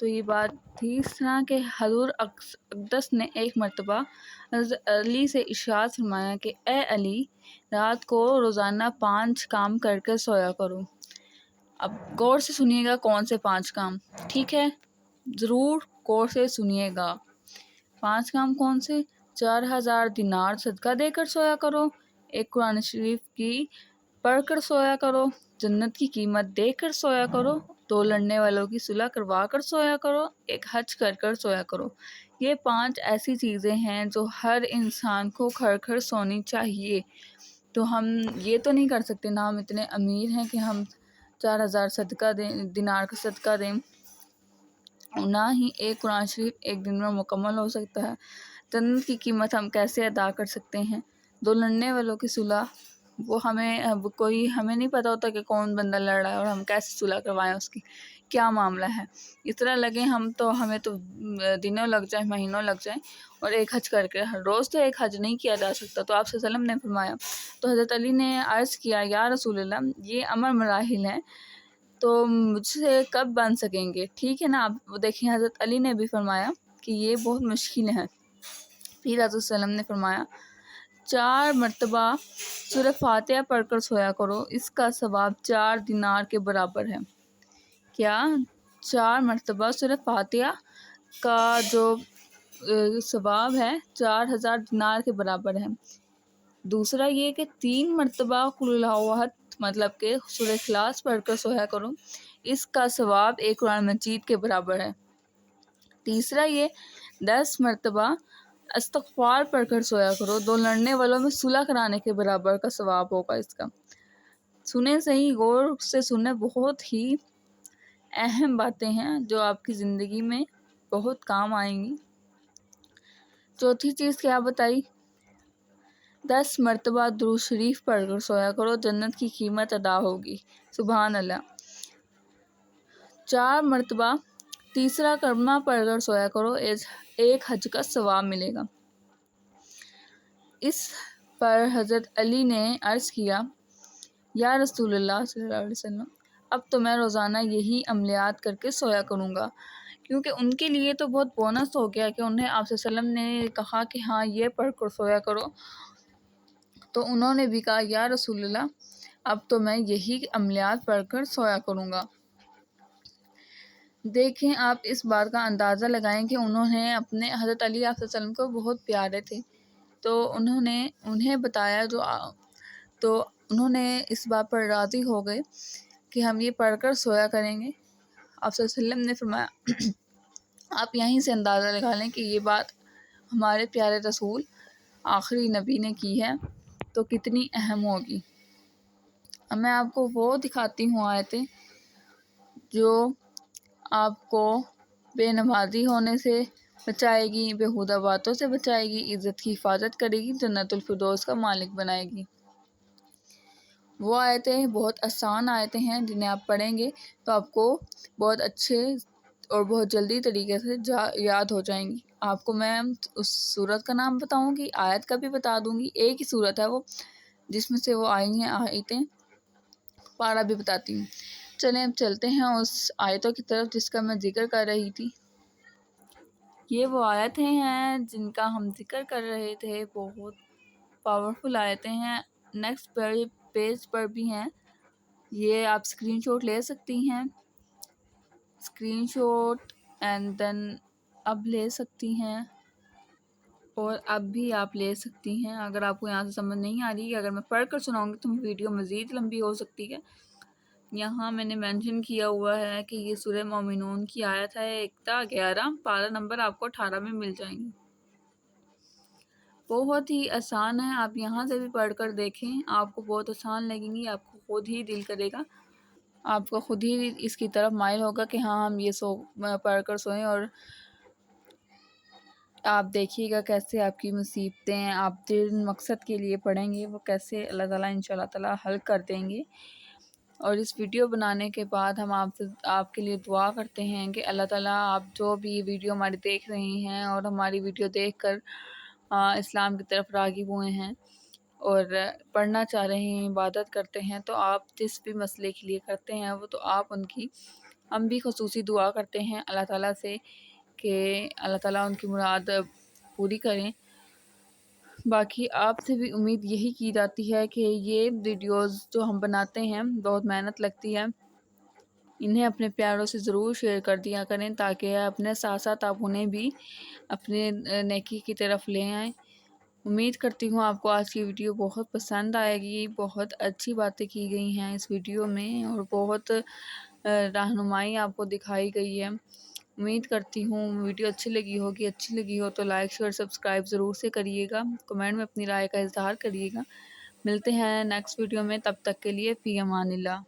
تو یہ بات تھی اس طرح کہ حضور اقدس نے ایک مرتبہ حضرت علی سے ارشاد فرمایا کہ اے علی، رات کو روزانہ 5 کام کر کے سویا کرو۔ اب غور سے سنیے گا کون سے 5 کام، ٹھیک ہے؟ ضرور غور سے سنیے گا۔ 5 کام کون سے؟ 4000 دینار صدقہ دے کر سویا کرو، ایک قرآن شریف کی پڑھ کر سویا کرو، جنت کی قیمت دے کر سویا کرو، 2 لڑنے والوں کی صلح کروا کر سویا کرو، ایک حج کر کر سویا کرو۔ یہ 5 ایسی چیزیں ہیں جو ہر انسان کو کھر سونی چاہیے۔ تو ہم یہ تو نہیں کر سکتے، نہ ہم اتنے امیر ہیں کہ ہم 4000 صدقہ دیں، دینار کا صدقہ دیں، اور نہ ہی ایک قرآن شریف ایک دن میں مکمل ہو سکتا ہے۔ جنت کی قیمت ہم کیسے ادا کر سکتے ہیں؟ 2 لڑنے والوں کی صلح، وہ ہمیں نہیں پتہ ہوتا کہ کون بندہ لڑ رہا ہے اور ہم کیسے صلح کروائیں، اس کی کیا معاملہ ہے۔ اس طرح لگے ہمیں تو دنوں لگ جائیں، مہینوں لگ جائیں، اور ایک حج کر کے ہر روز تو ایک حج نہیں کیا جا سکتا۔ تو آپ صلی اللہ علیہ وسلم نے فرمایا، تو حضرت علی نے عرض کیا، یا رسول اللہ، یہ امر مراحل ہیں، تو مجھ سے کب بن سکیں گے؟ ٹھیک ہے نا؟ آپ دیکھیں حضرت علی نے بھی فرمایا کہ یہ بہت مشکل ہے۔ پھر حضرت صلی اللہ علیہ وسلم نے فرمایا، 4 مرتبہ سورہ فاتحہ پڑھ کر سویا کرو، اس کا ثواب 4 دینار کے برابر ہے۔ کیا؟ 4 مرتبہ سورہ فاتحہ کا جو ثواب ہے 4000 دینار کے برابر ہے۔ دوسرا یہ کہ 3 مرتبہ قل اللہ احد، مطلب کہ سورہ اخلاص پڑھ کر سویا کرو، اس کا ثواب ایک قرآن مجید کے برابر ہے۔ تیسرا یہ 10 مرتبہ استغفار پڑھ کر سویا کرو، 2 لڑنے والوں میں صلح کرانے کے برابر کا ثواب ہوگا اس کا۔ سنیں صحیح، غور سے سنیں، بہت ہی اہم باتیں ہیں جو آپ کی زندگی میں بہت کام آئیں گی۔ چوتھی چیز کیا بتائی؟ 10 مرتبہ درود شریف پڑھ کر سویا کرو، جنت کی قیمت ادا ہوگی۔ سبحان اللہ۔ 4 مرتبہ تیسرا کلمہ پڑھ کر سویا کرو، ایک حج کا ثواب ملے گا۔ اس پر حضرت علی نے عرض کیا، یا رسول اللہ صلی اللہ علیہ وسلم، اب تو میں روزانہ یہی عملیات کر کے سویا کروں گا، کیونکہ ان کے لیے تو بہت بونس ہو گیا کہ انہیں آپ صلی اللہ علیہ وسلم نے کہا کہ ہاں یہ پڑھ کر سویا کرو، تو انہوں نے بھی کہا، یا رسول اللہ، اب تو میں یہی عملیات پڑھ کر سویا کروں گا۔ دیکھیں آپ اس بات کا اندازہ لگائیں کہ انہوں نے اپنے حضرت علی آپ صلی اللہ علیہ وسلم کو بہت پیارے تھے، تو انہیں بتایا تو انہوں نے اس بات پر راضی ہو گئے کہ ہم یہ پڑھ کر سویا کریں گے۔ آپ صلی اللہ علیہ وسلم نے فرمایا، آپ یہیں سے اندازہ لگا لیں کہ یہ بات ہمارے پیارے رسول آخری نبی نے کی ہے تو کتنی اہم ہوگی۔ اب میں آپ کو وہ دکھاتی ہوں آیتیں جو آپ کو بے نمازی ہونے سے بچائے گی، بیہودہ باتوں سے بچائے گی، عزت کی حفاظت کرے گی، جنت الفردوس کا مالک بنائے گی۔ وہ آیتیں بہت آسان آیتیں ہیں جنہیں آپ پڑھیں گے تو آپ کو بہت اچھے اور بہت جلدی طریقے سے یاد ہو جائیں گی۔ آپ کو میں اس سورت کا نام بتاؤں گی، آیت کا بھی بتا دوں گی، ایک ہی سورت ہے وہ جس میں سے وہ آئی ہیں آیتیں، پارہ بھی بتاتی ہوں۔ چلیں اب چلتے ہیں اس آیتوں کی طرف جس کا میں ذکر کر رہی تھی۔ یہ وہ آیتیں ہیں جن کا ہم ذکر کر رہے تھے، بہت پاورفل آیتیں ہیں، نیکسٹ پیج پر بھی ہیں، یہ آپ اسکرین شاٹ لے سکتی ہیں، اسکرین شاٹ اینڈ دین اب لے سکتی ہیں، اور اب بھی آپ لے سکتی ہیں۔ اگر آپ کو یہاں سے سمجھ نہیں آ رہی، اگر میں پڑھ کر سناؤں گی تو ویڈیو مزید لمبی ہو سکتی ہے۔ یہاں میں نے مینشن کیا ہوا ہے کہ یہ سورہ مومنون کی آیت ہے 1 تا 11، پارہ نمبر آپ کو 18 میں مل جائیں گی۔ بہت ہی آسان ہے، آپ یہاں سے بھی پڑھ کر دیکھیں، آپ کو بہت آسان لگیں گی، آپ کو خود ہی دل کرے گا، آپ کو خود ہی اس کی طرف مائل ہوگا کہ ہاں ہم یہ پڑھ کر سوئیں، اور آپ دیکھیے گا کیسے آپ کی مصیبتیں آپ جن مقصد کے لیے پڑھیں گے وہ کیسے اللہ تعالیٰ انشاءاللہ تعالیٰ حل کر دیں گے۔ اور اس ویڈیو بنانے کے بعد ہم آپ کے لیے دعا کرتے ہیں کہ اللہ تعالیٰ آپ جو بھی ویڈیو ہماری دیکھ رہے ہیں اور ہماری ویڈیو دیکھ کر اسلام کی طرف راغب ہوئے ہیں اور پڑھنا چاہ رہے ہیں، عبادت کرتے ہیں، تو آپ جس بھی مسئلے کے لیے کرتے ہیں وہ تو آپ ان کی ہم بھی خصوصی دعا کرتے ہیں اللہ تعالیٰ سے کہ اللہ تعالیٰ ان کی مراد پوری کریں۔ باقی آپ سے بھی امید یہی کی جاتی ہے کہ یہ ویڈیوز جو ہم بناتے ہیں بہت محنت لگتی ہے، انہیں اپنے پیاروں سے ضرور شیئر کر دیا کریں تاکہ اپنے ساتھ ساتھ آپ انہیں بھی اپنے نیکی کی طرف لے آئیں۔ امید کرتی ہوں آپ کو آج کی ویڈیو بہت پسند آئے گی، بہت اچھی باتیں کی گئی ہیں اس ویڈیو میں اور بہت رہنمائی آپ کو دکھائی گئی ہے۔ امید کرتی ہوں ویڈیو اچھی لگی ہو تو لائک شیئر سبسکرائب ضرور سے کریے گا، کمنٹ میں اپنی رائے کا اظہار کریے گا۔ ملتے ہیں نیکسٹ ویڈیو میں، تب تک کے لیے فی امان اللہ۔